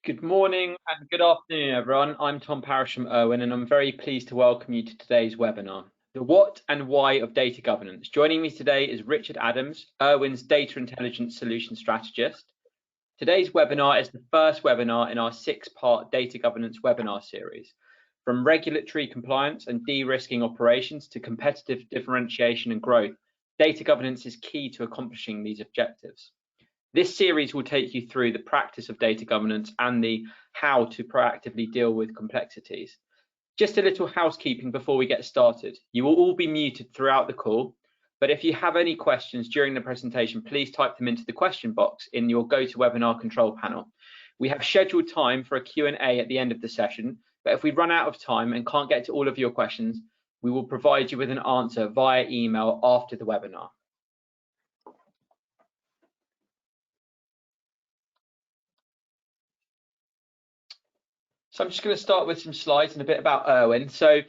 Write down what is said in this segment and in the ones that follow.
Good morning and good afternoon, everyone. I'm Tom Parish from Erwin, and I'm very pleased to welcome you to today's webinar, The What and Why of Data Governance. Joining me today is Richard Adams, Erwin's Data Intelligence Solution Strategist. Today's webinar is the first webinar in our 6-part data governance webinar series. From regulatory compliance and de-risking operations to competitive differentiation and growth, data governance is key to accomplishing these objectives. This series will take you through the practice of data governance and the how to proactively deal with complexities. Just a little housekeeping before we get started. You will all be muted throughout the call, but if you have any questions during the presentation, please type them into the question box in your GoToWebinar control panel. We have scheduled time for a Q&A at the end of the session, but if we run out of time and can't get to all of your questions, we will provide you with an answer via email after the webinar. So I'm just going to start with some slides and a bit about Erwin. So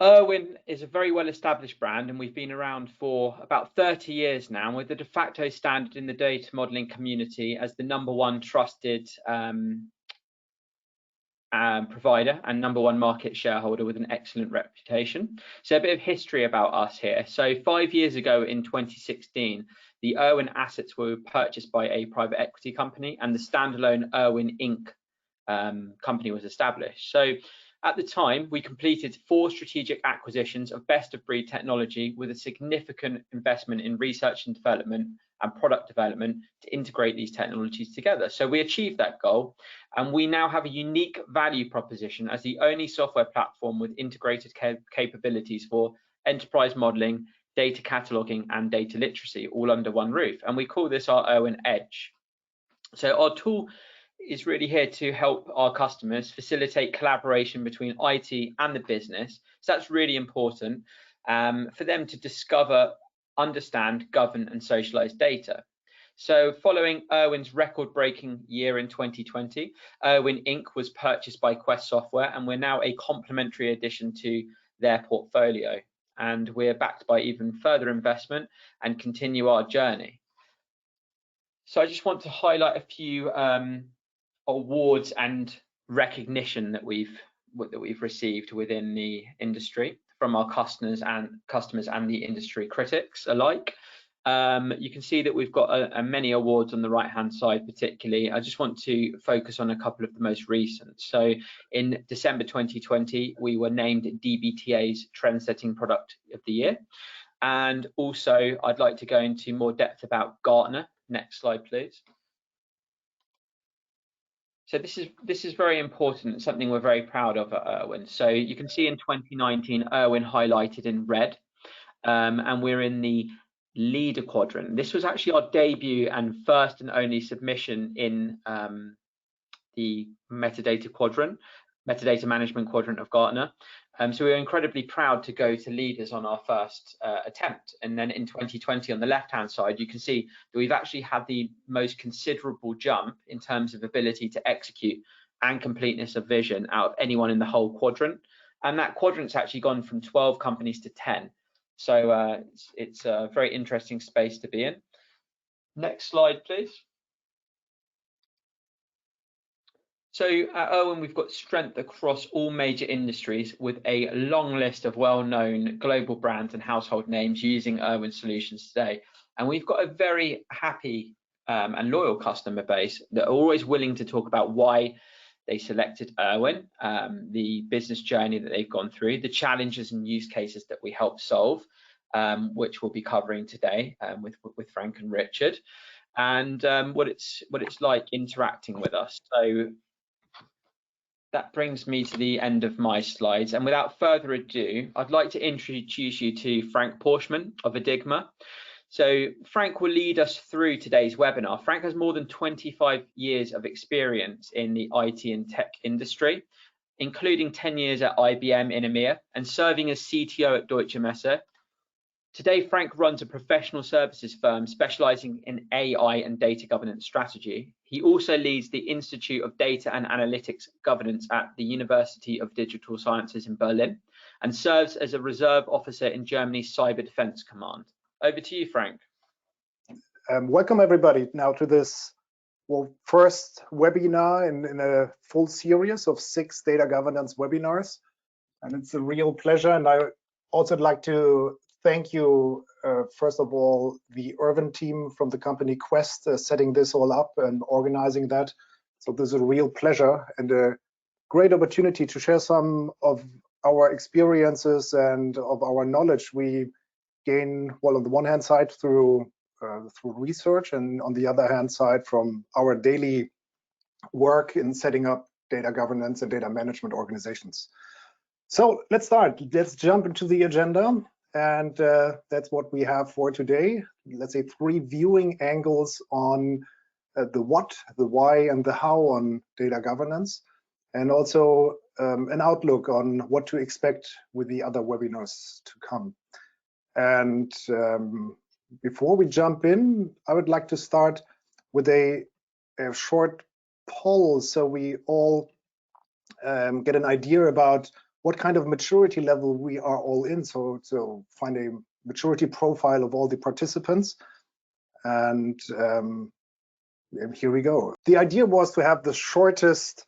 Erwin is a very well-established brand, and we've been around for about 30 years now, with the de facto standard in the data modeling community as the #1 trusted provider and #1 market shareholder with an excellent reputation. So a bit of history about us here. So 5 years ago in 2016, the Erwin assets were purchased by a private equity company, and the standalone Erwin Inc. Company was established. So at the time, we completed 4 strategic acquisitions of best of breed technology with a significant investment in research and development and product development to integrate these technologies together. So we achieved that goal, and we now have a unique value proposition as the only software platform with integrated capabilities for enterprise modeling, data cataloging, and data literacy, all under one roof. And we call this our Erwin Edge. So our tool is really here to help our customers facilitate collaboration between IT and the business. So that's really important for them to discover, understand, govern, and socialize data. So following Erwin's record-breaking year in 2020, Erwin Inc. was purchased by Quest Software, and we're now a complementary addition to their portfolio. And we're backed by even further investment and continue our journey. So I just want to highlight a few awards and recognition that we've received within the industry from our customers and the industry critics alike. You can see that we've got many awards on the right hand side. Particularly, I just want to focus on a couple of the most recent. So in December 2020, we were named DBTA's Trendsetting Product of the Year, and also I'd like to go into more depth about Gartner. Next slide, please. So this is very important. It's something we're very proud of at Erwin. So you can see in 2019, Erwin highlighted in red, and we're in the leader quadrant. This was actually our debut and first and only submission in the metadata management quadrant of Gartner. So we were incredibly proud to go to leaders on our first attempt. And then in 2020, on the left-hand side, you can see that we've actually had the most considerable jump in terms of ability to execute and completeness of vision out of anyone in the whole quadrant. And that quadrant's actually gone from 12 companies to 10. So it's a very interesting space to be in. Next slide, please. So at Erwin, we've got strength across all major industries with a long list of well-known global brands and household names using Erwin solutions today. And we've got a very happy and loyal customer base that are always willing to talk about why they selected Erwin, the business journey that they've gone through, the challenges and use cases that we help solve, which we'll be covering today with Frank and Richard, and what it's like interacting with us. So that brings me to the end of my slides, and without further ado, I'd like to introduce you to Frank Porschmann of Edigma. So Frank will lead us through today's webinar. Frank has more than 25 years of experience in the IT and tech industry, including 10 years at IBM in EMEA and serving as CTO at Deutsche Messe. Today, Frank runs a professional services firm specializing in AI and data governance strategy. He also leads the Institute of Data and Analytics Governance at the University of Digital Sciences in Berlin and serves as a reserve officer in Germany's Cyber Defense Command. Over to you, Frank. Welcome everybody now to this well, first webinar in a full series of 6 data governance webinars, and it's a real pleasure. And I also would like to thank you, first of all, the Erwin team from the company Quest, setting this all up and organizing that. So this is a real pleasure and a great opportunity to share some of our experiences and of our knowledge we gain, well, on the one hand side through research, and on the other hand side from our daily work in setting up data governance and data management organizations. So let's start. Let's jump into the agenda, and that's what we have for today. Let's say 3 viewing angles on the what, the why, and the how on data governance, and also an outlook on what to expect with the other webinars to come. And before we jump in, I would like to start with a short poll so we all get an idea about what kind of maturity level we are all in. So find a maturity profile of all the participants. And here we go. The idea was to have the shortest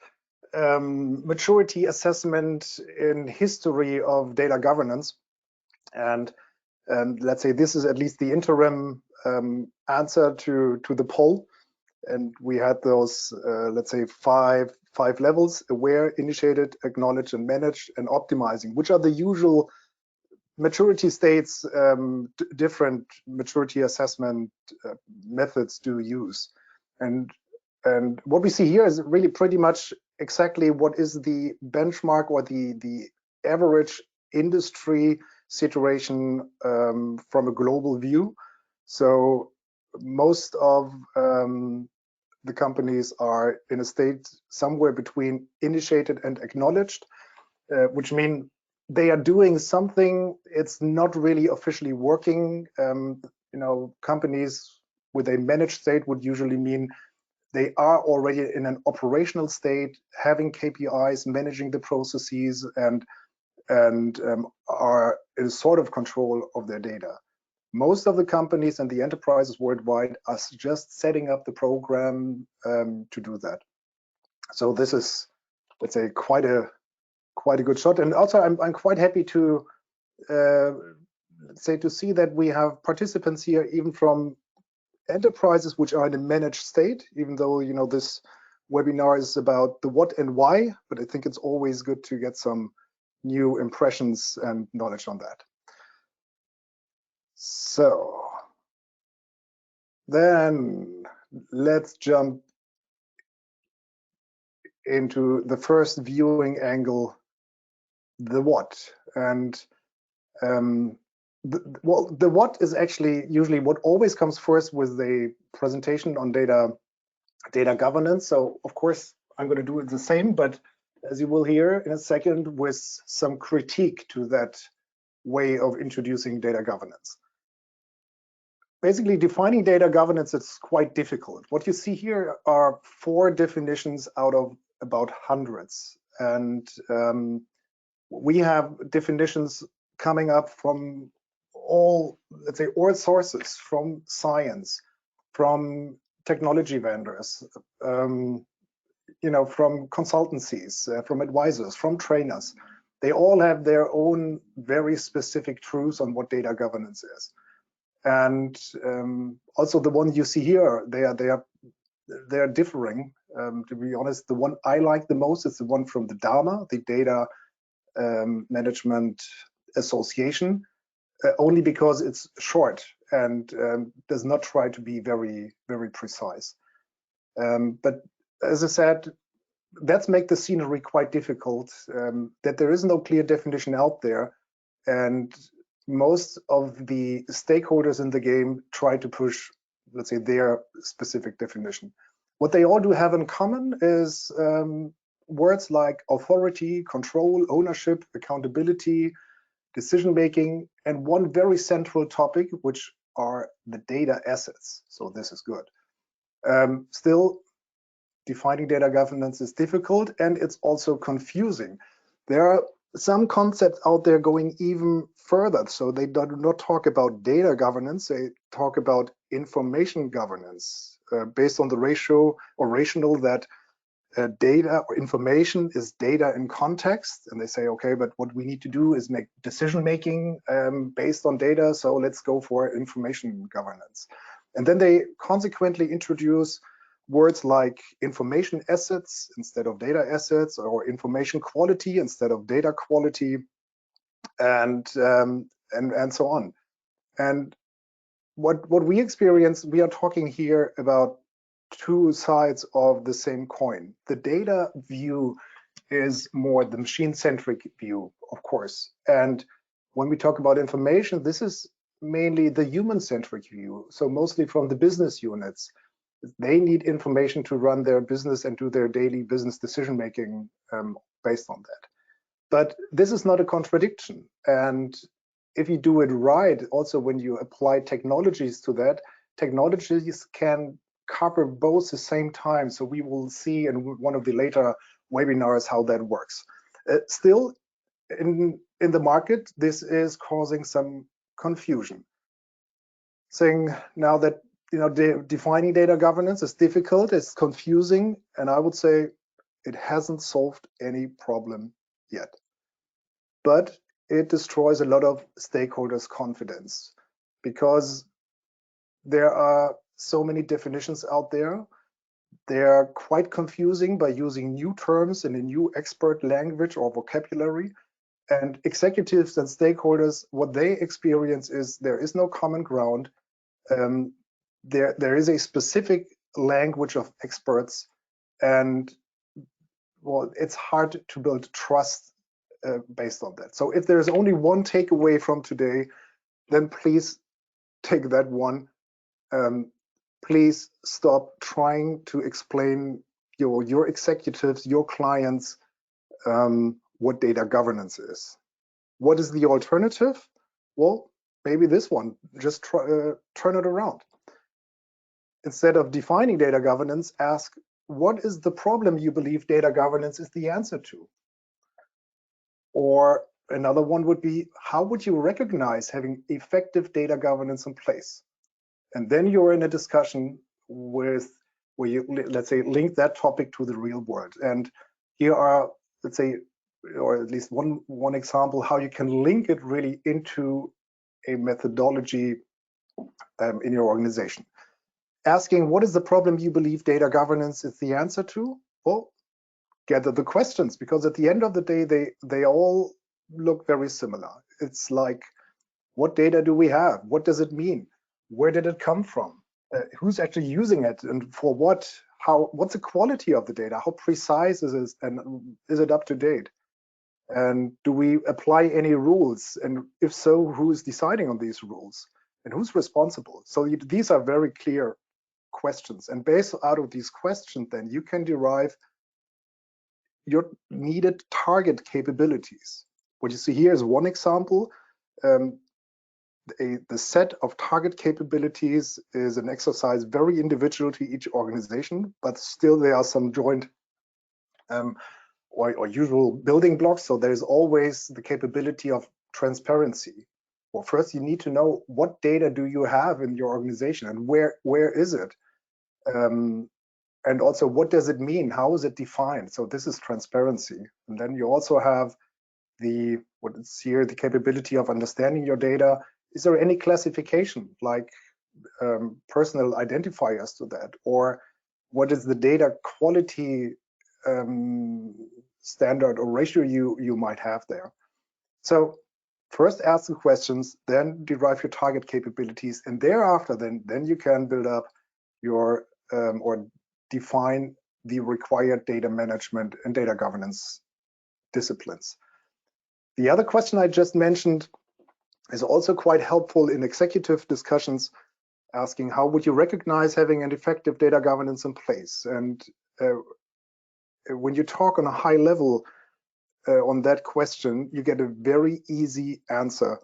maturity assessment in history of data governance. And let's say this is at least the interim answer to the poll. And we had those, let's say, five levels: aware, initiated, acknowledged, and managed, and optimizing, which are the usual maturity states different maturity assessment methods do use. And what we see here is really pretty much exactly what is the benchmark or the average industry situation from a global view. So most of the companies are in a state somewhere between initiated and acknowledged, which mean they are doing something. It's not really officially working. Companies with a managed state would usually mean they are already in an operational state, having KPIs, managing the processes, and are in sort of control of their data. Most of the companies and the enterprises worldwide are just setting up the program to do that. So this is, let's say, quite a good shot. And also, I'm quite happy to see that we have participants here, even from enterprises which are in a managed state. Even though this webinar is about the what and why, but I think it's always good to get some new impressions and knowledge on that. So then let's jump into the first viewing angle, the what. And the what is actually usually what always comes first with a presentation on data governance. So of course I'm going to do it the same, but as you will hear in a second, with some critique to that way of introducing data governance. Basically, defining data governance is quite difficult. What you see here are 4 definitions out of about hundreds. And we have definitions coming up from all, let's say, all sources, from science, from technology vendors, from consultancies, from advisors, from trainers. They all have their own very specific truths on what data governance is. And also the one you see here, they are differing. To be honest, the one I like the most is the one from the DAMA, the Data Management Association, only because it's short and does not try to be very, very precise. But as I said, that's make the scenery quite difficult, that there is no clear definition out there, and most of the stakeholders in the game try to push, let's say, their specific definition. What they all do have in common is words like authority, control, ownership, accountability, decision-making, and one very central topic, which are the data assets. So this is good. Still, defining data governance is difficult, and it's also confusing. There are some concepts out there going even further. So they do not talk about data governance, they talk about information governance. based on the ratio or rational that data or information is data in context, and they say, okay, but what we need to do is make decision making based on data, so let's go for information governance. And then they consequently introduce words like information assets instead of data assets, or information quality instead of data quality, and so on. And what we experience, we are talking here about two sides of the same coin. The data view is more the machine-centric view, of course. And when we talk about information, this is mainly the human-centric view. So mostly from the business units. They need information to run their business and do their daily business decision-making based on that. But this is not a contradiction. And if you do it right, also when you apply technologies to that, technologies can cover both at the same time. So we will see in one of the later webinars how that works. Still, in the market, this is causing some confusion. Saying now that defining data governance is difficult, it's confusing, and I would say it hasn't solved any problem yet. But it destroys a lot of stakeholders' confidence, because there are so many definitions out there. They are quite confusing by using new terms in a new expert language or vocabulary. And executives and stakeholders, what they experience is there is no common ground. There is a specific language of experts, and well, it's hard to build trust based on that. So if there's only one takeaway from today, then please take that one. Please stop trying to explain your executives, your clients, what data governance is. What is the alternative? Well, maybe this one. Just turn it around. Instead of defining data governance, ask, what is the problem you believe data governance is the answer to? Or another one would be, how would you recognize having effective data governance in place? And then you're in a discussion where you, let's say, link that topic to the real world. And here are, let's say, or at least one example, how you can link it really into a methodology in your organization. Asking, what is the problem you believe data governance is the answer to? Well, gather the questions, because at the end of the day, they all look very similar. It's like, what data do we have? What does it mean? Where did it come from? Who's actually using it, and for what? What's the quality of the data? How precise is it, and is it up to date? And do we apply any rules? And if so, who is deciding on these rules? And who's responsible? So these are very clear questions. And based out of these questions, then you can derive your needed target capabilities. What you see here is one example. The set of target capabilities is an exercise very individual to each organization, but still there are some joint or usual building blocks. So there's always the capability of transparency. Well, first you need to know what data do you have in your organization, and where is it? And also, what does it mean? How is it defined? So this is transparency. And then you also have what is here, the capability of understanding your data. Is there any classification, like personal identifiers to that? Or what is the data quality standard or ratio you might have there? So first ask the questions, then derive your target capabilities, and thereafter then you can build up your or define the required data management and data governance disciplines. The other question I just mentioned is also quite helpful in executive discussions, asking how would you recognize having an effective data governance in place? And when you talk on a high level on that question, you get a very easy answer,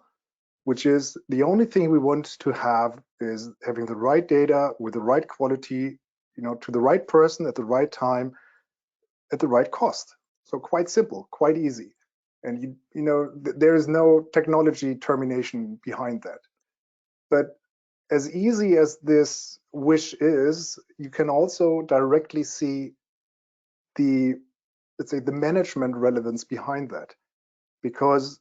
which is the only thing we want to have is having the right data with the right quality, to the right person at the right time, at the right cost. So quite simple, quite easy. And there is no technology termination behind that. But as easy as this wish is, you can also directly see the, let's say, the management relevance behind that, because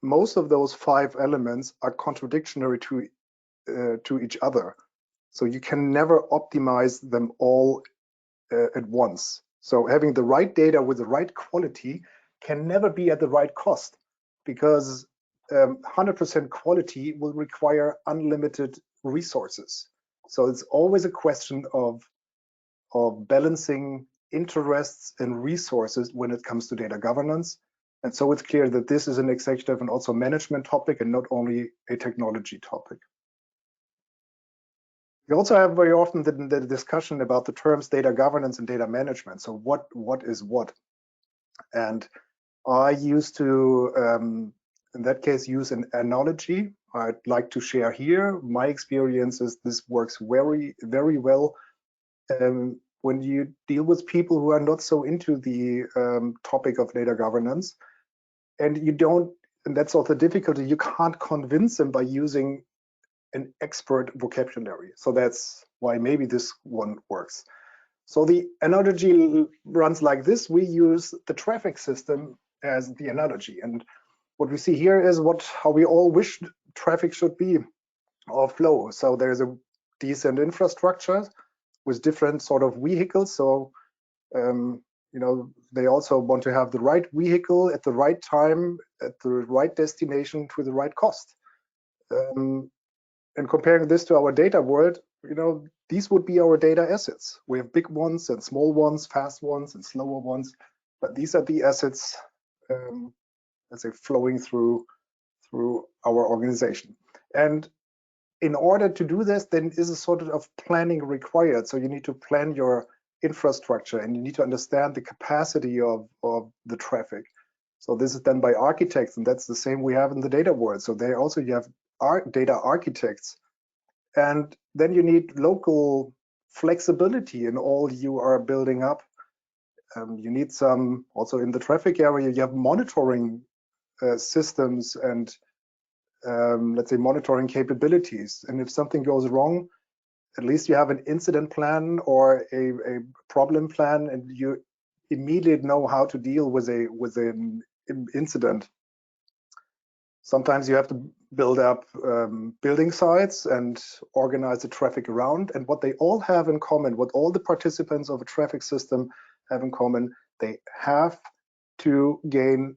most of those 5 elements are contradictory to each other. So you can never optimize them all at once. So having the right data with the right quality can never be at the right cost, because 100% quality will require unlimited resources. So it's always a question of balancing interests and resources when it comes to data governance. And so it's clear that this is an executive and also management topic and not only a technology topic. We also have very often the discussion about the terms data governance and data management. So what is what? And I used to, in that case, use an analogy I'd like to share here. My experience is this works very, very well when you deal with people who are not so into the topic of data governance, and you don't, and that's also the difficulty, you can't convince them by using an expert vocabulary. So that's why maybe this one works. So the analogy runs like this. We use the traffic system as the analogy. And what we see here is how we all wish traffic should be or flow. So there's a decent infrastructure with different sort of vehicles. So, you know, they also want to have the right vehicle at the right time, at the right destination, to the right cost. And comparing this to our data world, you know, these would be our data assets. We have big ones and small ones, fast ones and slower ones, but these are the assets, let's say, flowing through our organization. And in order to do this, then is a sort of planning required. So you need to plan your infrastructure and you need to understand the capacity of the traffic. So this is done by architects, and that's the same we have in the data world. So there also you have data architects, and then you need local flexibility in all you are building up. You need some, also in the traffic area, you have monitoring systems and let's say monitoring capabilities. And if something goes wrong, at least you have an incident plan or a problem plan, and you immediately know how to deal with an incident. Sometimes you have to build up building sites and organize the traffic around. And what they all have in common, what all the participants of a traffic system have in common, they have to gain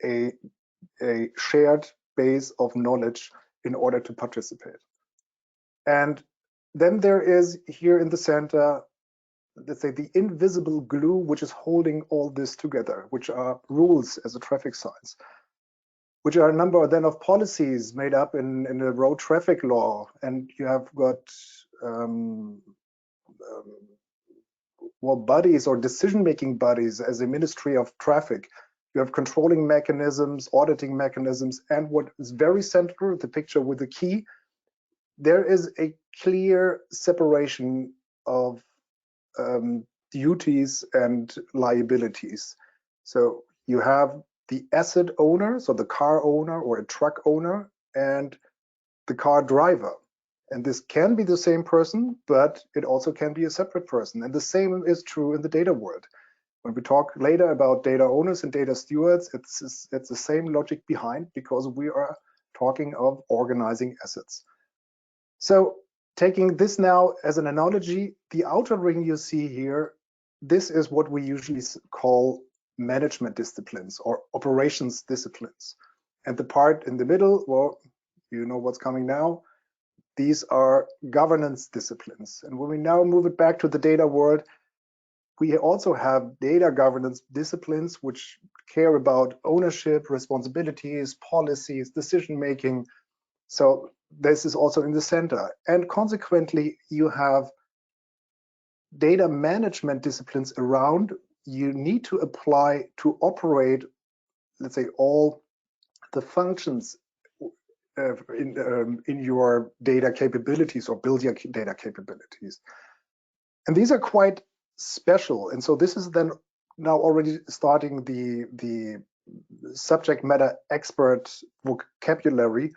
a shared base of knowledge in order to participate. And then there is here in the center, let's say, the invisible glue which is holding all this together, which are rules as a traffic science, which are a number then of policies made up in the road traffic law. And you have got well, bodies or decision-making bodies as a Ministry of Traffic. You have controlling mechanisms, auditing mechanisms, and what is very central, the picture with the key, there is a clear separation of duties and liabilities. So you have the asset owner, so the car owner or a truck owner, and the car driver. And this can be the same person, but it also can be a separate person. And the same is true in the data world. When we talk later about data owners and data stewards, it's the same logic behind, because we are talking of organizing assets. So taking this now as an analogy, the outer ring you see here, this is what we usually call management disciplines or operations disciplines. And the part in the middle, well, you know what's coming now. These are governance disciplines. And when we now move it back to the data world, we also have data governance disciplines which care about ownership, responsibilities, policies, decision-making. So this is also in the center. And consequently, you have data management disciplines around. You need to apply to operate, let's say, all the functions in your data capabilities, or build your data capabilities. And these are quite special. And so this is then now already starting the subject matter expert vocabulary.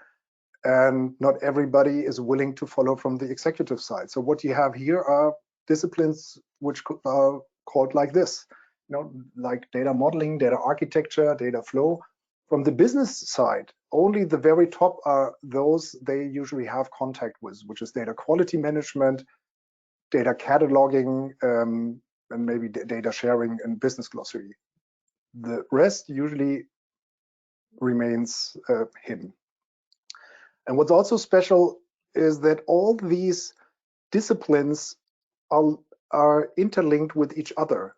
and not everybody is willing to follow from the executive side. So what you have here are disciplines which are called like this, like data modeling, data architecture, data flow. From the business side, only the very top are those they usually have contact with, which is data quality management, data cataloging, and maybe data sharing and business glossary. The rest usually remains hidden. And what's also special is that all these disciplines are interlinked with each other.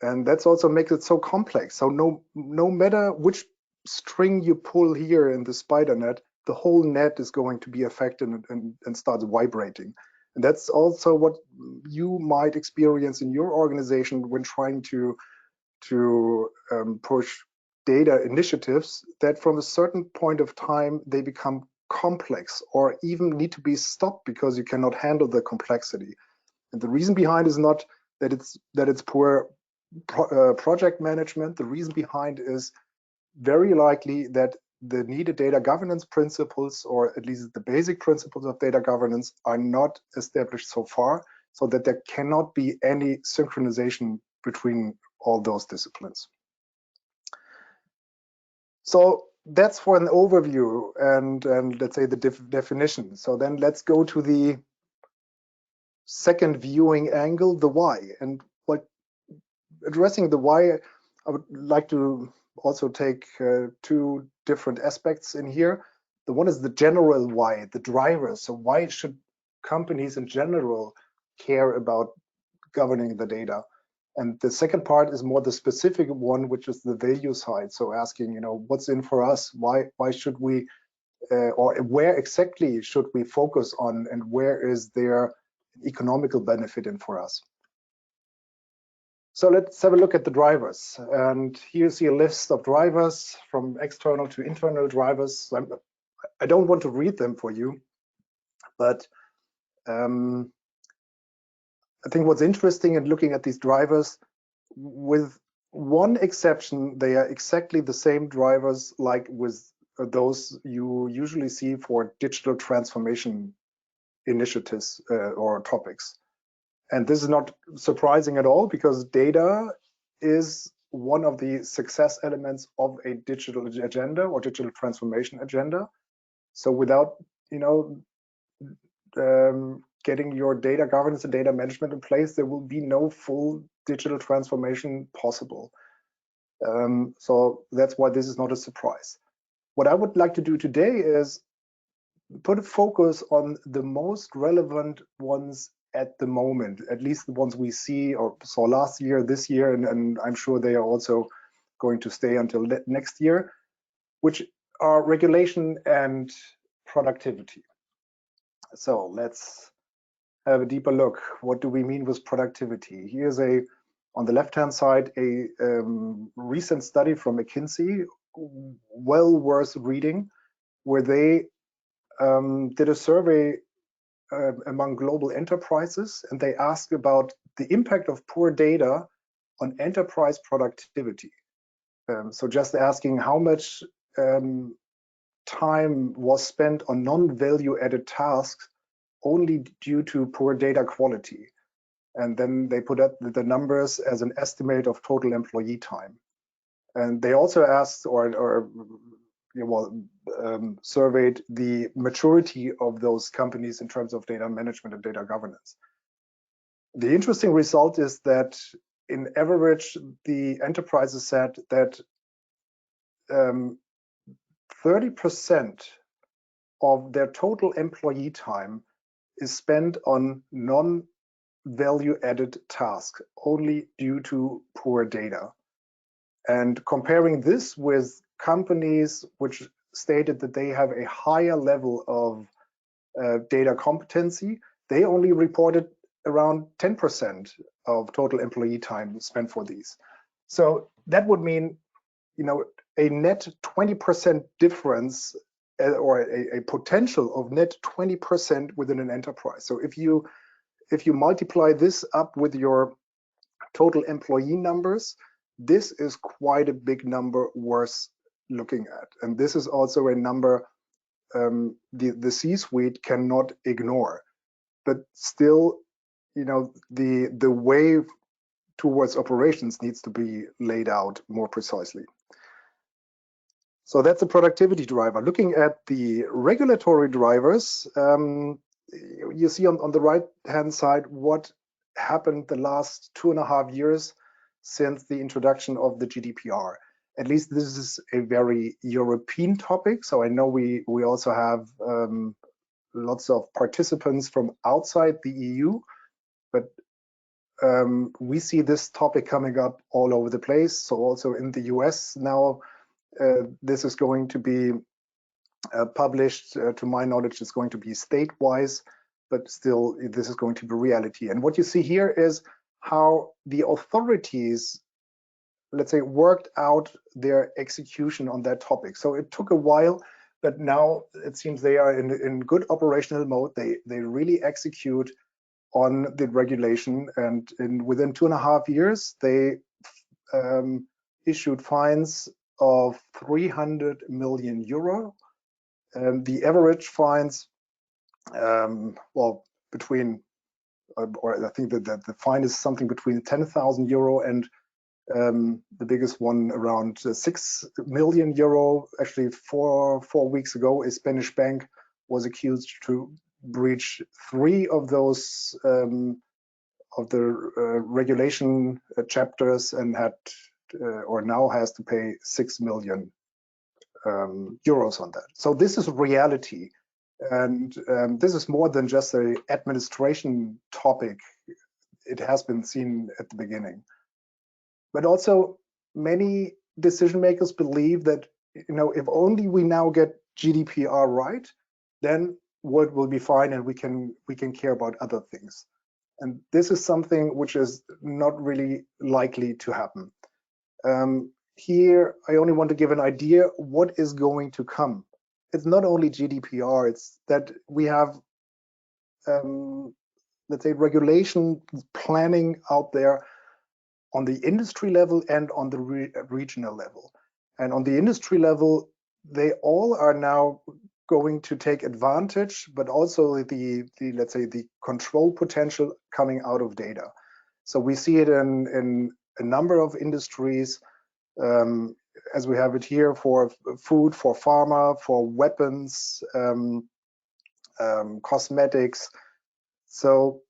And that's also makes it so complex. So no matter which string you pull here in the spider net, the whole net is going to be affected and starts vibrating. And that's also what you might experience in your organization when trying to push data initiatives, that from a certain point of time, they become complex or even need to be stopped because you cannot handle the complexity. And the reason behind is not that it's poor project management. The reason behind is very likely that the needed data governance principles, or at least the basic principles of data governance, are not established so far, so that there cannot be any synchronization between all those disciplines. So that's for an overview and let's say the definition. So then let's go to the second viewing angle, the why. And what addressing the why, I would like to also take two different aspects in here. The one is the general why, the drivers. So why should companies in general care about governing the data? And the second part is more the specific one, which is the value side. So asking, what's in for us? Why should we, or where exactly should we focus on, and where is there economical benefit in for us? So let's have a look at the drivers. And here you see a list of drivers from external to internal drivers. I don't want to read them for you, but I think what's interesting in looking at these drivers, with one exception, they are exactly the same drivers like with those you usually see for digital transformation initiatives or topics. And this is not surprising at all, because data is one of the success elements of a digital agenda or digital transformation agenda. So without, getting your data governance and data management in place, there will be no full digital transformation possible. So that's why this is not a surprise. What I would like to do today is put a focus on the most relevant ones at the moment, at least the ones we see or saw last year, this year, and I'm sure they are also going to stay until next year, which are regulation and productivity. So let's have a deeper look. What do we mean with productivity? Here's on the left-hand side, a recent study from McKinsey, well worth reading, where they did a survey among global enterprises, and they asked about the impact of poor data on enterprise productivity. So just asking how much time was spent on non-value added tasks only due to poor data quality. And then they put up the numbers as an estimate of total employee time. And they also asked surveyed the maturity of those companies in terms of data management and data governance. The interesting result is that in average, the enterprises said that 30% of their total employee time is spent on non-value added tasks only due to poor data. And comparing this with companies which stated that they have a higher level of data competency, they only reported around 10% of total employee time spent for these. So that would mean, a net 20% difference or a potential of net 20% within an enterprise. So if you multiply this up with your total employee numbers, this is quite a big number worth looking at. And this is also a number the C-suite cannot ignore. But still, you know, the way towards operations needs to be laid out more precisely. So that's a productivity driver. Looking at the regulatory drivers, you see on the right-hand side what happened the last 2.5 years since the introduction of the GDPR. At least this is a very European topic. So I know we also have lots of participants from outside the EU, but we see this topic coming up all over the place. So also in the US now, this is going to be published. To my knowledge, it's going to be state-wise, but still this is going to be reality. And what you see here is how the authorities, let's say, worked out their execution on that topic. So it took a while, but now it seems they are in good operational mode. They really execute on the regulation, and within 2.5 years, they issued fines of 300 million euro. The average fines, well, between, or I think that the fine is something between 10,000 euro and the biggest one around 6 million euro. Actually, four weeks ago, a Spanish bank was accused to breach 3 of those of the regulation chapters and had or now has to pay 6 million euros on that. So this is reality, and this is more than just an administration topic. It has been seen at the beginning, but also many decision makers believe that, you know, if only we now get GDPR right, then world will be fine and we can care about other things. And this is something which is not really likely to happen. Here, I only want to give an idea what is going to come. It's not only GDPR, it's that we have, let's say, regulation planning out there on the industry level and on the regional level. And on the industry level, they all are now going to take advantage, but also the let's say the control potential coming out of data. So we see it in a number of industries, as we have it here for food, for pharma, for weapons, cosmetics. So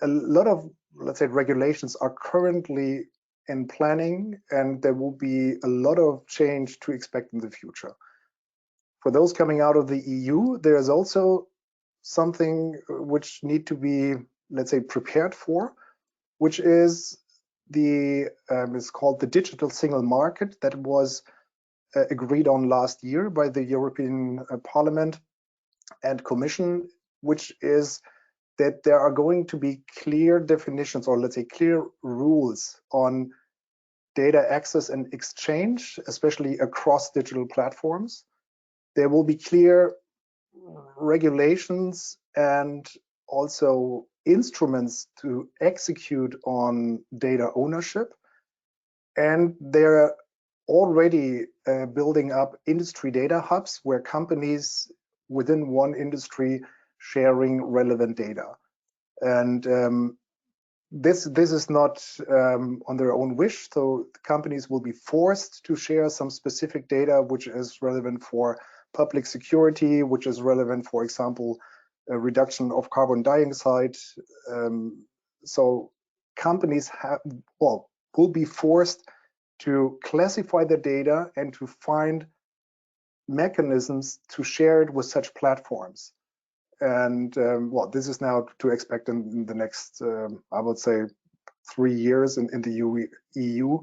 a lot of, let's say, regulations are currently in planning, and there will be a lot of change to expect in the future. For those coming out of the EU, there is also something which need to be, let's say, prepared for, which is the it's called the digital single market that was agreed on last year by the European Parliament and Commission, which is that there are going to be clear definitions, or let's say clear rules on data access and exchange, especially across digital platforms. There will be clear regulations and also instruments to execute on data ownership. And they're already building up industry data hubs where companies within one industry sharing relevant data. And this is not on their own wish. So companies will be forced to share some specific data which is relevant for public security, which is relevant, for example, a reduction of carbon dioxide. So companies will be forced to classify the data and to find mechanisms to share it with such platforms. And well, this is now to expect in the next, I would say, 3 years in the EU,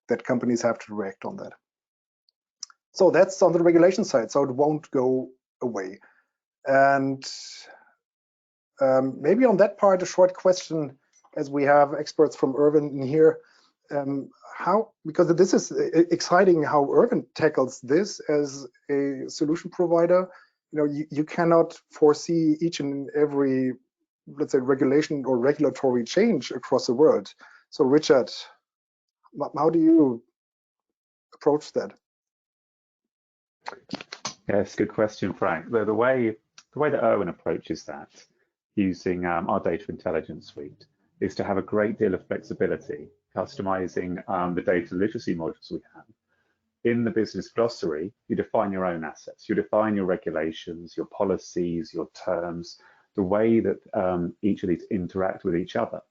that companies have to react on that. So that's on the regulation side, so it won't go away. And maybe on that part, a short question, as we have experts from Erwin in here. How, because this is exciting how Erwin tackles this as a solution provider. You know, you cannot foresee each and every, let's say, regulation or regulatory change across the world. So Richard, how do you approach that? Yes, good question, Frank. The way that Erwin approaches that, using our data intelligence suite, is to have a great deal of flexibility, customizing the data literacy modules we have. In the business glossary, you define your own assets, you define your regulations, your policies, your terms, the way that each of these interact with each other.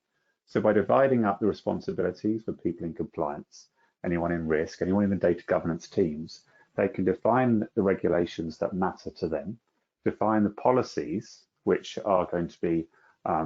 So by dividing up the responsibilities for people in compliance, anyone in risk, anyone in the data governance teams, they can define the regulations that matter to them, define the policies which are going to be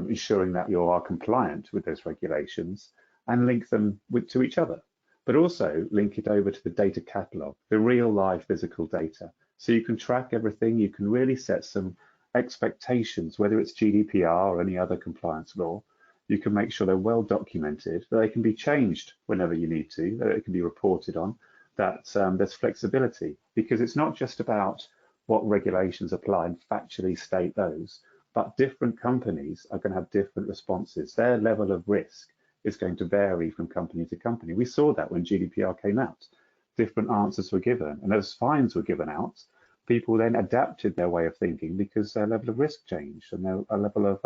ensuring that you are compliant with those regulations, and link them to each other, but also link it over to the data catalog, the real live physical data. So you can track everything, you can really set some expectations, whether it's GDPR or any other compliance law. You can make sure they're well documented, that they can be changed whenever you need to, that it can be reported on, that there's flexibility, because it's not just about what regulations apply and factually state those, but different companies are going to have different responses. Their level of risk is going to vary from company to company. We saw that when GDPR came out. Different answers were given, and as fines were given out, people then adapted their way of thinking because their level of risk changed and their level of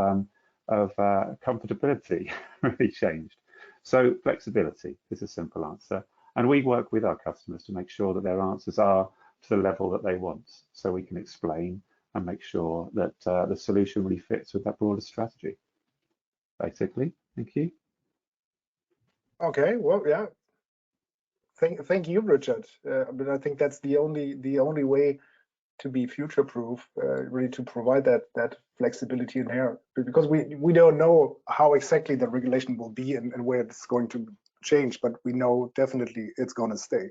comfortability really changed. So flexibility is a simple answer. And we work with our customers to make sure that their answers are to the level that they want, so we can explain and make sure that the solution really fits with that broader strategy. Basically, thank you. Okay, well, yeah. Thank you, Richard. But I think that's the only way to be future-proof, really to provide that flexibility in here, because we don't know how exactly the regulation will be and where it's going to change, but we know definitely it's going to stay.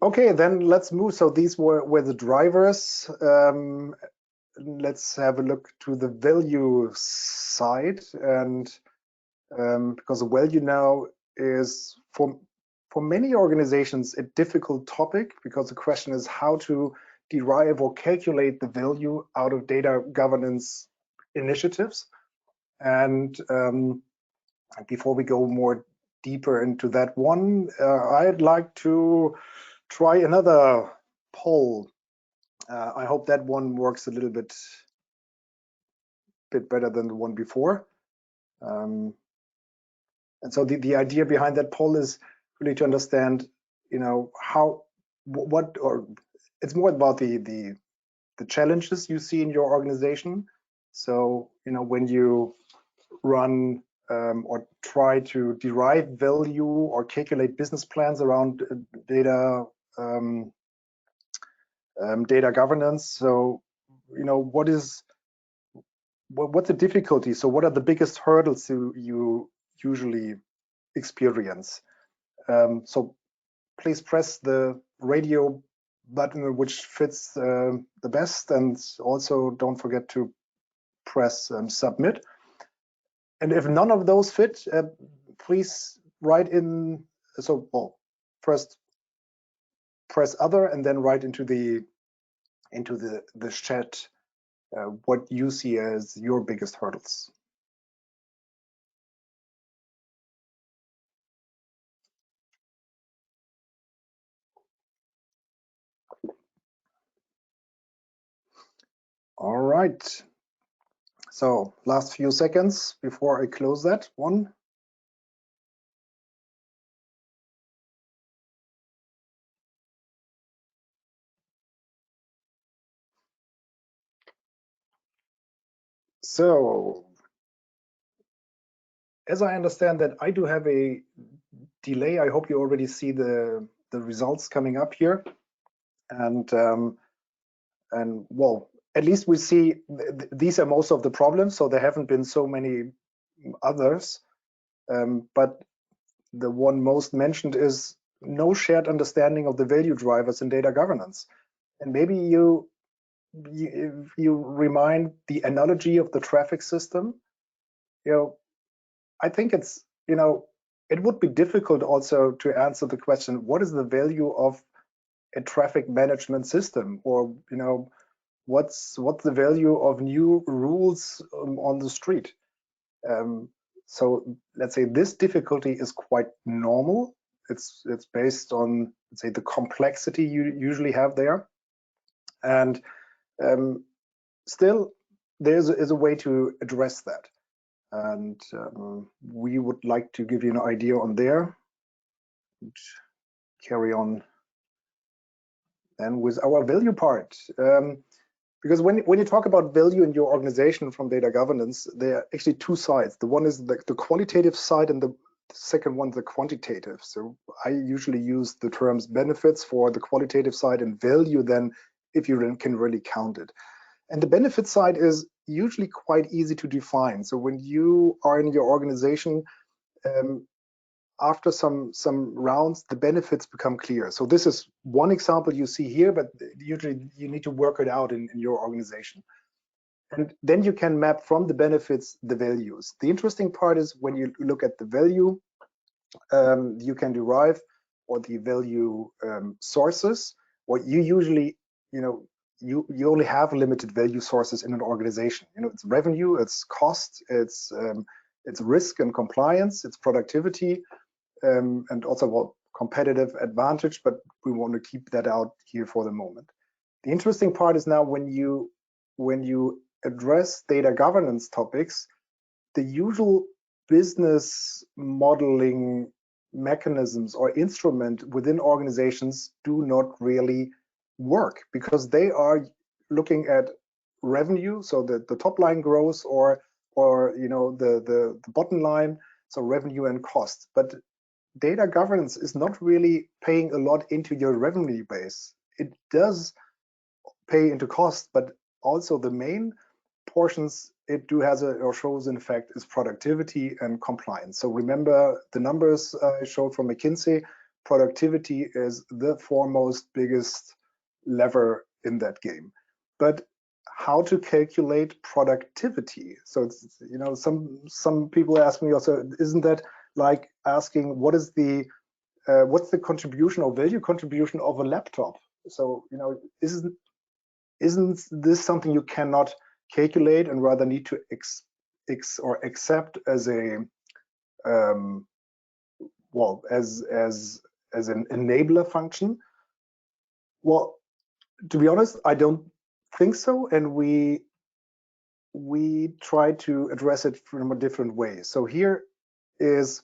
Okay, then let's move. So these were the drivers. Let's have a look to the value side, and because the value now is for many organizations a difficult topic, because the question is how to derive or calculate the value out of data governance initiatives. And before we go more deeper into that one, I'd like to try another poll. I hope that one works a little bit better than the one before. And so the idea behind that poll is really to understand, it's more about the challenges you see in your organization. So, when you run or try to derive value or calculate business plans around data governance. So, what's the difficulty? So what are the biggest hurdles you usually experience? So please press the radio button which fits the best, and also don't forget to press submit. And if none of those fit, please write in. So first press other and then write into the chat what you see as your biggest hurdles. All right. So last few seconds before I close that one. So as I understand that I do have a delay, I hope you already see the results coming up here. And well, at least we see these are most of the problems, so there haven't been so many others. But the one most mentioned is no shared understanding of the value drivers in data governance. And maybe you remind the analogy of the traffic system. I think it's, it would be difficult also to answer the question, what is the value of a traffic management system? Or, what's the value of new rules on the street? So let's say this difficulty is quite normal. It's based on let's say, the complexity you usually have there. And still, there is a way to address that. And we would like to give you an idea on there. And carry on then with our value part. Because when you talk about value in your organization from data governance, there are actually two sides. The one is the qualitative side, and the second one, the quantitative. So I usually use the terms benefits for the qualitative side and value then if you can really count it. And the benefit side is usually quite easy to define. So when you are in your organization, after some rounds, the benefits become clear. So this is one example you see here, but usually you need to work it out in your organization. And then you can map from the benefits the values. The interesting part is when you look at the value, you can derive or the value sources. What you usually, you only have limited value sources in an organization. It's revenue, it's cost, it's risk and compliance, it's productivity, and also competitive advantage, but we want to keep that out here for the moment. The interesting part is now when you address data governance topics, the usual business modeling mechanisms or instrument within organizations do not really work, because they are looking at revenue, so the top line growth, or the bottom line, so revenue and cost. But data governance is not really paying a lot into your revenue base. It does pay into cost, but also the main portions it has or shows in effect is productivity and compliance. So remember the numbers I showed from McKinsey. Productivity is the foremost biggest lever in that game. But how to calculate productivity? So it's, some people ask me also, isn't that like asking what's the contribution or value contribution of a laptop? So isn't this something you cannot calculate and rather need to accept as a as an enabler function? Well, to be honest, I don't think so, and we try to address it from a different way. So here is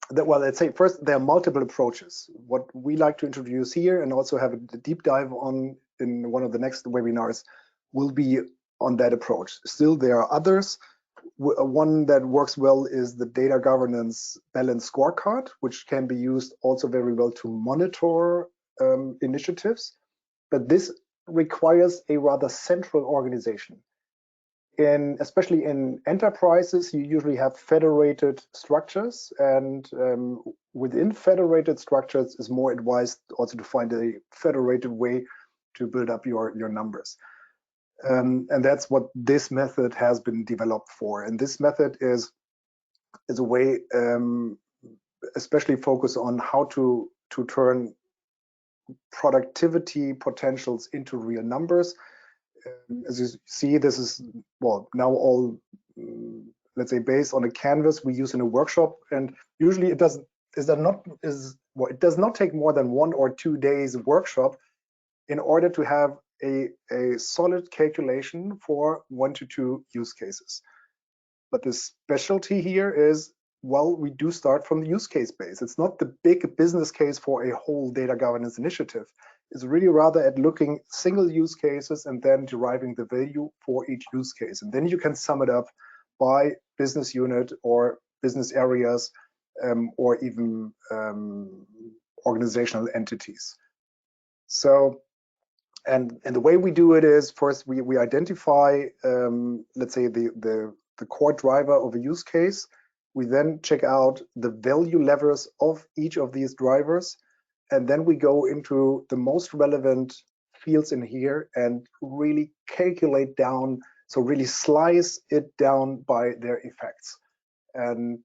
that, well, let's say first there are multiple approaches. What we like to introduce here and also have a deep dive on in one of the next webinars will be on that approach. Still, there are others. One that works well is the data governance balance scorecard, which can be used also very well to monitor initiatives. But this requires a rather central organization. Especially in enterprises, you usually have federated structures, and within federated structures is more advised also to find a federated way to build up your numbers. And that's what this method has been developed for. And this method is a way especially focused on how to turn productivity potentials into real numbers. As you see, this is, well, now all, let's say, based on a canvas we use in a workshop, and usually it does not take more than 1 or 2 days workshop in order to have a solid calculation for 1 to 2 use cases. But the specialty here is, well, we do start from the use case base. It's not the big business case for a whole data governance initiative. It's really rather at looking single use cases and then deriving the value for each use case. And then you can sum it up by business unit or business areas, or even organizational entities. So, and the way we do it is, first we identify, let's say, the core driver of a use case. We then check out the value levers of each of these drivers, and then we go into the most relevant fields in here and really calculate down, so really slice it down by their effects. And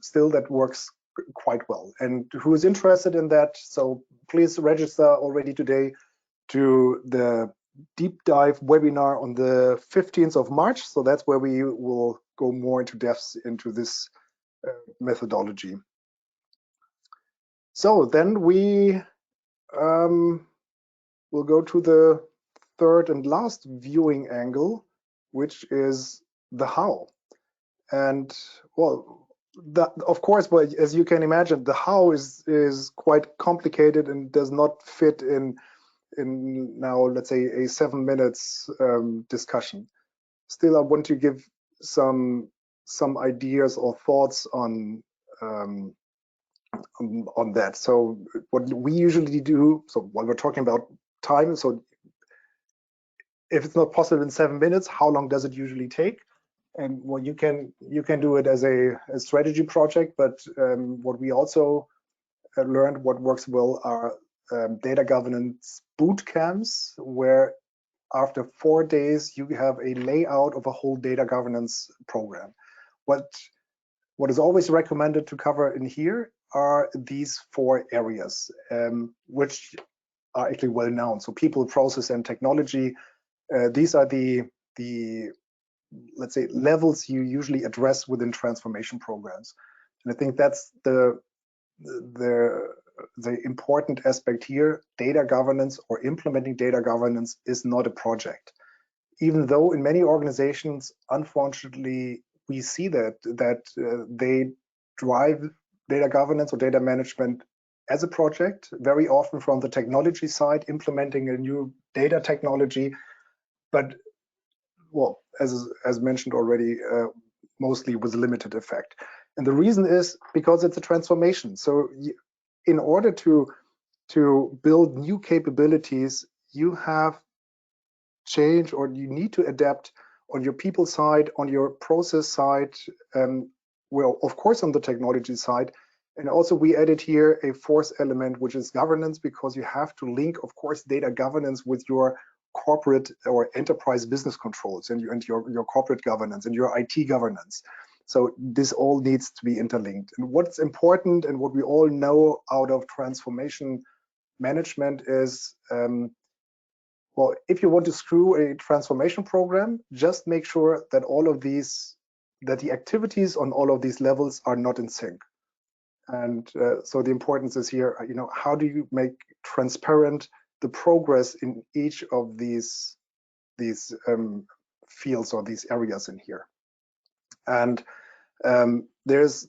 still that works quite well. And who is interested in that, so please register already today to the deep dive webinar on the 15th of March. So that's where we will go more into depth into this methodology. So then we we'll go to the third and last viewing angle, which is the how. And well, of course, but as you can imagine, the how is quite complicated and does not fit in now, let's say, a 7 minutes discussion. Still, I want to give some ideas or thoughts on that. So what we usually do, so while we're talking about time, so if it's not possible in 7 minutes, how long does it usually take? And well, you can do it as a strategy project, but what we also learned what works well are data governance boot camps, where after 4 days you have a layout of a whole data governance program. What is always recommended to cover in here are these 4 areas, which are actually well known. So people, process, and technology. These are the let's say levels you usually address within transformation programs, and I think that's the important aspect here. Data governance or implementing data governance is not a project, even though in many organizations, unfortunately, we see that they drive data governance or data management as a project, very often from the technology side, implementing a new data technology, but well, as mentioned already, mostly with limited effect. And the reason is because it's a transformation. So in order to build new capabilities, you have change, or you need to adapt on your people side, on your process side, well, of course, on the technology side. And also we added here a fourth element, which is governance, because you have to link, of course, data governance with your corporate or enterprise business controls and your corporate governance and your IT governance. So this all needs to be interlinked. And what's important and what we all know out of transformation management is, well, if you want to screw a transformation program, just make sure that that the activities on all of these levels are not in sync. And so the importance is here, how do you make transparent the progress in each of these fields or these areas in here. And there's,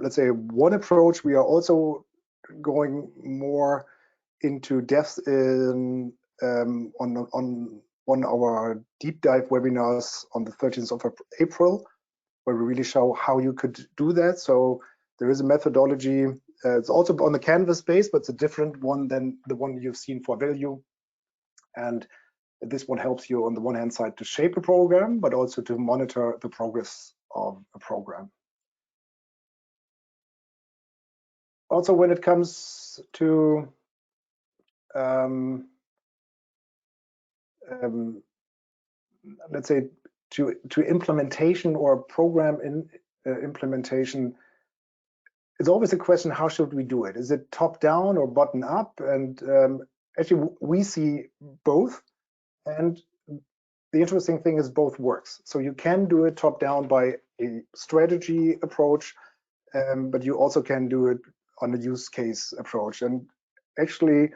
let's say, one approach. We are also going more into depth in on one of our deep dive webinars on the 13th of April, where we really show how you could do that. So there is a methodology. It's also on the Canvas base, but it's a different one than the one you've seen for value. And this one helps you on the one hand side to shape a program, but also to monitor the progress of a program. Also, when it comes to let's say to implementation or program implementation, it's always a question, how should we do it? Is it top down or bottom up? And actually we see both, and the interesting thing is both works. So you can do it top down by a strategy approach, but you also can do it on a use case approach. And actually,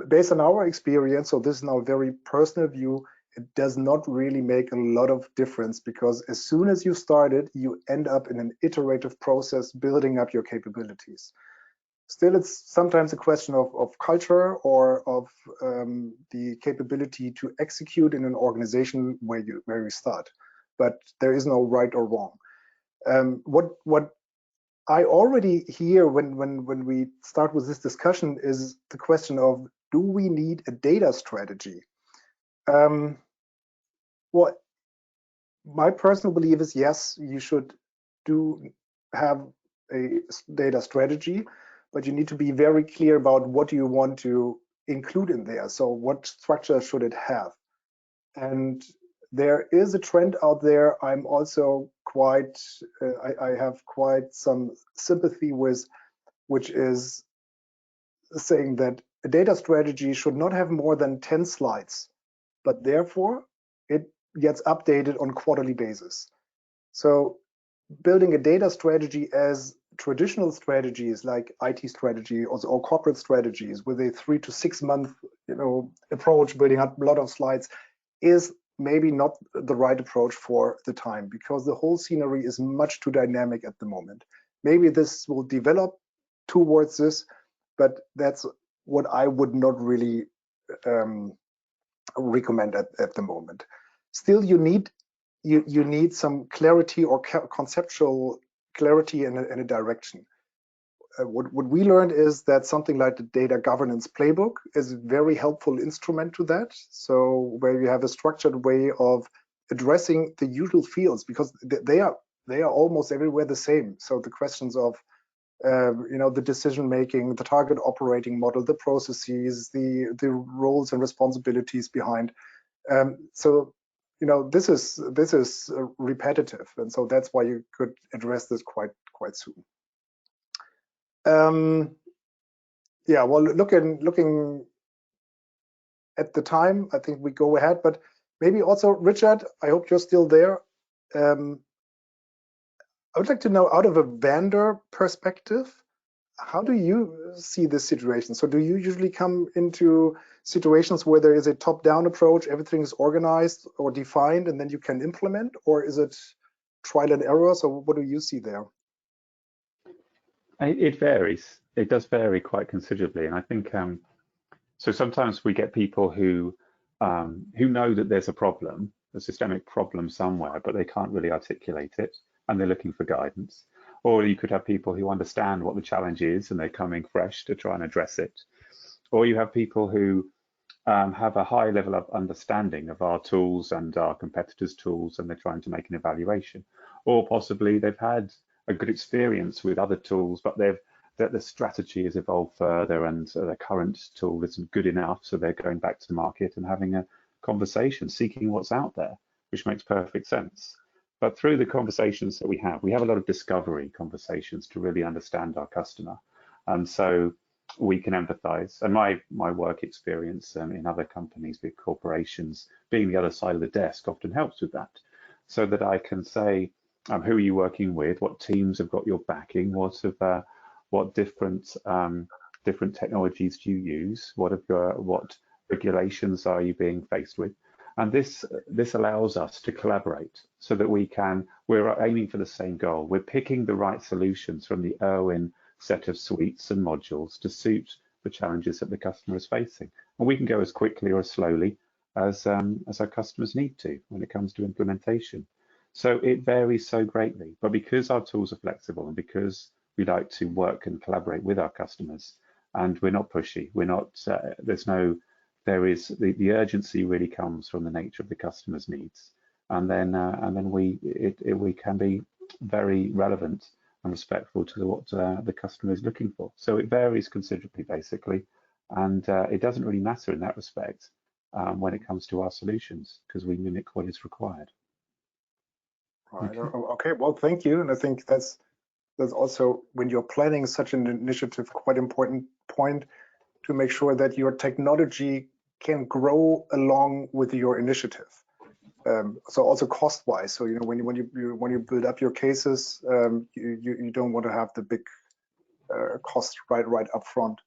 based on our experience, so this is now a very personal view, it does not really make a lot of difference, because as soon as you start it, you end up in an iterative process building up your capabilities. Still, it's sometimes a question of culture or of the capability to execute in an organization where you start. But there is no right or wrong. What I already hear when we start with this discussion is the question of, do we need a data strategy? Well, my personal belief is yes, you should have a data strategy, but you need to be very clear about what you want to include in there. So what structure should it have? And there is a trend out there I'm also quite, I have quite some sympathy with, which is saying that a data strategy should not have more than 10 slides, but therefore it gets updated on a quarterly basis. So building a data strategy as traditional strategies like IT strategy or corporate strategies with a 3 to 6 month approach, building up a lot of slides, is maybe not the right approach for the time, because the whole scenery is much too dynamic at the moment. Maybe this will develop towards this, but that's what I would not really recommend at the moment. Still, you need some clarity or conceptual clarity and a direction. What we learned is that something like the data governance playbook is a very helpful instrument to that. So where you have a structured way of addressing the usual fields, because they are almost everywhere the same. So the questions of the decision making, the target operating model, the processes, the roles and responsibilities behind. So this is repetitive, and so that's why you could address this quite soon. Yeah, well, looking at the time, I think we go ahead, but maybe also, Richard, I hope you're still there. I would like to know, out of a vendor perspective, how do you see this situation? So do you usually come into situations where there is a top-down approach, everything is organized or defined, and then you can implement, or is it trial and error? So what do you see there? It varies. It does vary quite considerably, and I think so. Sometimes we get people who know that there's a problem, a systemic problem somewhere, but they can't really articulate it, and they're looking for guidance. Or you could have people who understand what the challenge is and they're coming fresh to try and address it. Or you have people who have a high level of understanding of our tools and our competitors' tools, and they're trying to make an evaluation. Or possibly they've had a good experience with other tools, but the strategy has evolved further and the current tool isn't good enough, so they're going back to the market and having a conversation, seeking what's out there, which makes perfect sense. But through the conversations that we have a lot of discovery conversations to really understand our customer, and so we can empathize. And my work experience in other companies, big corporations, being the other side of the desk often helps with that, so that I can say, who are you working with? What teams have got your backing? What different technologies do you use? What regulations are you being faced with? And this allows us to collaborate so that we're aiming for the same goal. We're picking the right solutions from the Erwin set of suites and modules to suit the challenges that the customer is facing. And we can go as quickly or as slowly as our customers need to when it comes to implementation. So it varies so greatly, but because our tools are flexible and because we like to work and collaborate with our customers, and we're not pushy, we're not, the urgency really comes from the nature of the customer's needs, and then we can be very relevant and respectful to what the customer is looking for. So it varies considerably, basically, and it doesn't really matter in that respect when it comes to our solutions, because we mimic what is required. Right. Okay. Well, thank you, and I think that's also, when you're planning such an initiative, quite important point to make sure that your technology can grow along with your initiative. So also cost-wise. So when you build up your cases, you don't want to have the big cost right up front.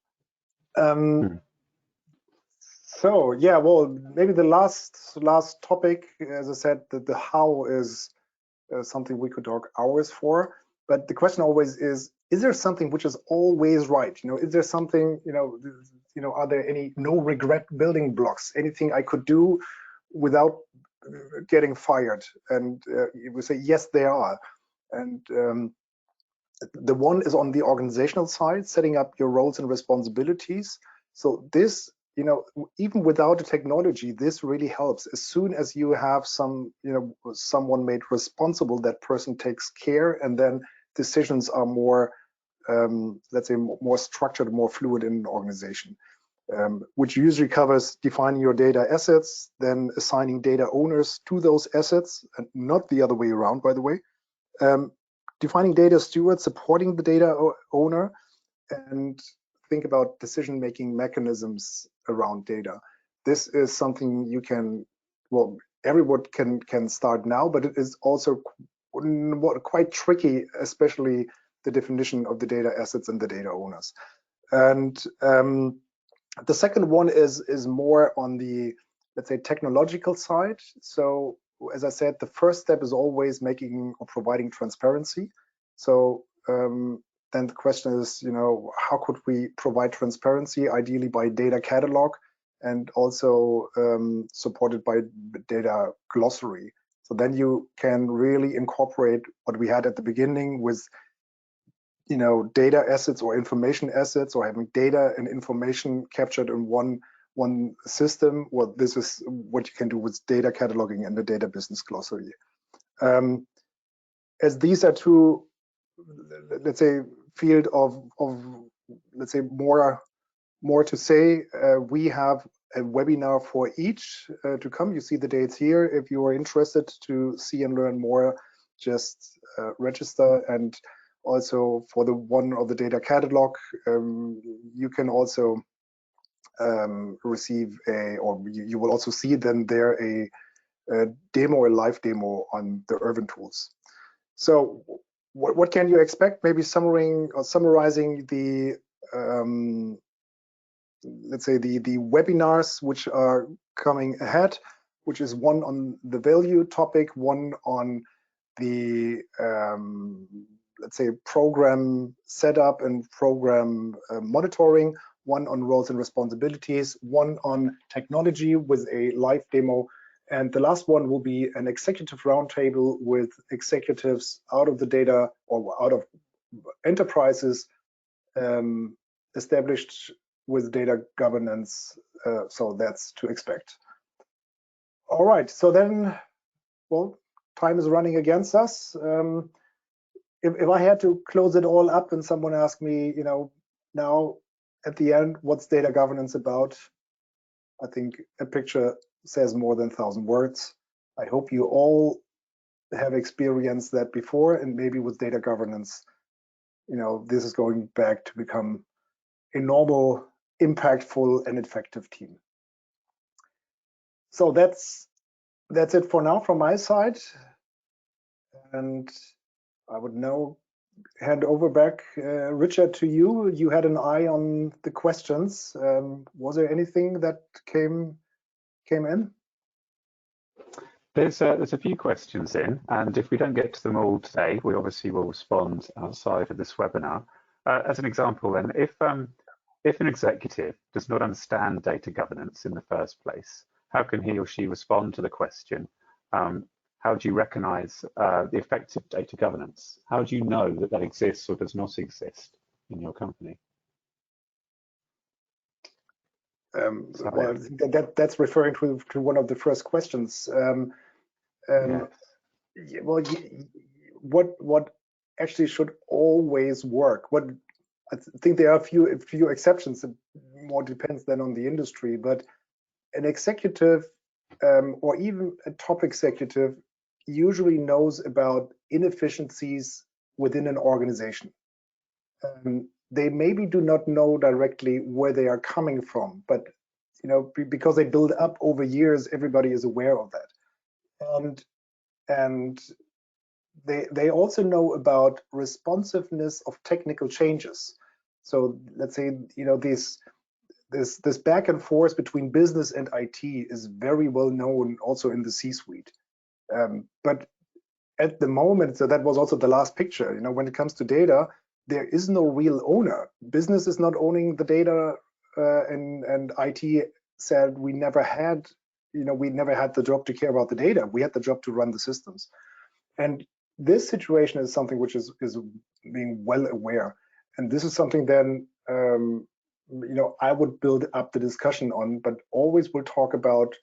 So yeah, well, maybe the last topic, as I said, the how is something we could talk hours for. But the question always is there something which is always right? Is there something, are there any no regret building blocks? Anything I could do without getting fired? And we say, yes, there are. And the one is on the organizational side, setting up your roles and responsibilities. So this, even without the technology, this really helps. As soon as you have someone made responsible, that person takes care, and then decisions are more, let's say, more structured, more fluid in an organization, which usually covers defining your data assets, then assigning data owners to those assets, and not the other way around, by the way. Defining data stewards, supporting the data owner, and think about decision-making mechanisms around data. This is something you can, well, everyone can start now, but it is also quite tricky, especially the definition of the data assets and the data owners. And the second one is more on the, let's say, technological side. So as I said, the first step is always making or providing transparency. So then the question is, how could we provide transparency, ideally by data catalog and also supported by data glossary. So then you can really incorporate what we had at the beginning with data assets or information assets, or having data and information captured in one system. Well, this is what you can do with data cataloging and the data business glossary. As these are two, let's say, field of let's say more to say, we have a webinar for each to come. You see the dates here. If you are interested to see and learn more, just register. And also for the one of the data catalog, you can also receive or you will also see then there a demo, a live demo on the Erwin tools. So what can you expect? Maybe summarizing the let's say the webinars which are coming ahead, which is one on the value topic, one on the let's say program setup and program monitoring, one on roles and responsibilities, one on technology with a live demo, and the last one will be an executive roundtable with executives out of the data or out of enterprises established with data governance. So that's to expect. All right, so then, well, time is running against us. If I had to close it all up and someone asked me, now at the end, what's data governance about? I think a picture says more than 1,000 words. I hope you all have experienced that before, and maybe with data governance, this is going back to become a normal, impactful, and effective team. So that's it for now from my side, and I would now hand over back, Richard, to you. You had an eye on the questions. Was there anything that came in? There's a few questions in, and if we don't get to them all today, we obviously will respond outside of this webinar. As an example, then, if an executive does not understand data governance in the first place, how can he or she respond to the question? How do you recognize the effective data governance? How do you know that that exists or does not exist in your company? Well, I think that's referring to one of the first questions. Yes. Well, what actually should always work? I think there are a few exceptions. It more depends then on the industry, but an executive or even a top executive usually knows about inefficiencies within an organization. They maybe do not know directly where they are coming from, but because they build up over years, everybody is aware of that. And they also know about responsiveness of technical changes. So let's say this back and forth between business and IT is very well known also in the C-suite. But at the moment, so that was also the last picture, when it comes to data, there is no real owner. Business is not owning the data, and IT said we never had the job to care about the data. We had the job to run the systems. And this situation is something which is being well aware. And this is something then I would build up the discussion on, but always will talk about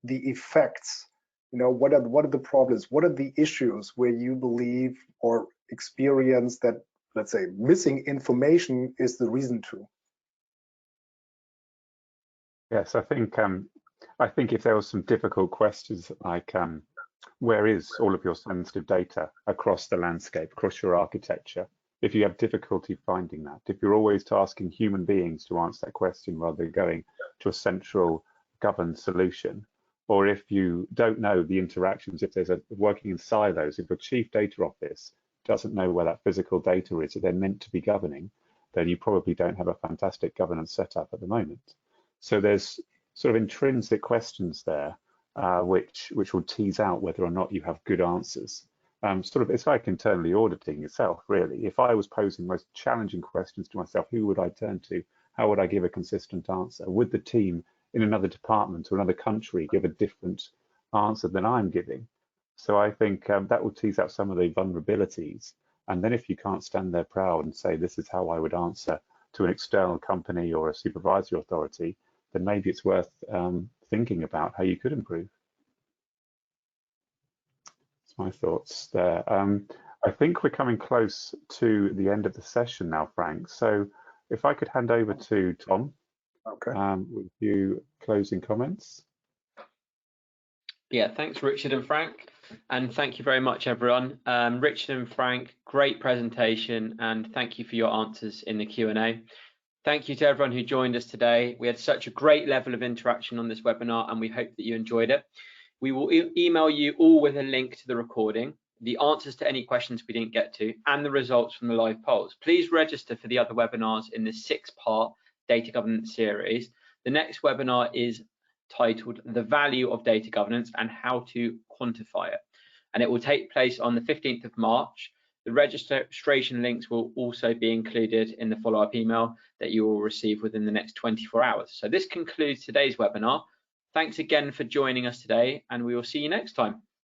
the effects. What are the problems? What are the issues where you believe or experience that, let's say, missing information is the reason to? Yes, I think if there were some difficult questions like where is all of your sensitive data across the landscape, across your architecture? If you have difficulty finding that, if you're always tasking human beings to answer that question rather than going to a central governed solution, or if you don't know the interactions, if there's a working in silos, if your chief data office doesn't know where that physical data is that they're meant to be governing, then you probably don't have a fantastic governance setup at the moment. So there's sort of intrinsic questions there, which will tease out whether or not you have good answers. Sort of, it's like internally auditing yourself, really. If I was posing most challenging questions to myself, who would I turn to? How would I give a consistent answer? Would the team in another department or another country give a different answer than I'm giving? So I think that will tease out some of the vulnerabilities. And then if you can't stand there proud and say, this is how I would answer to an external company or a supervisory authority, then maybe it's worth thinking about how you could improve. That's my thoughts there. I think we're coming close to the end of the session now, Frank. So if I could hand over to Tom, Okay. with a few closing comments. Yeah, thanks, Richard and Frank. And thank you very much, everyone. Richard and Frank, great presentation, and thank you for your answers in the Q&A. Thank you to everyone who joined us today. We had such a great level of interaction on this webinar, and we hope that you enjoyed it. We will email you all with a link to the recording, the answers to any questions we didn't get to, and the results from the live polls. Please register for the other webinars in the 6-part data governance series. The next webinar is titled The Value of Data Governance and How to Quantify It, and it will take place on the 15th of March. The registration links will also be included in the follow-up email that you will receive within the next 24 hours. So this concludes today's webinar. Thanks again for joining us today, and we will see you next time.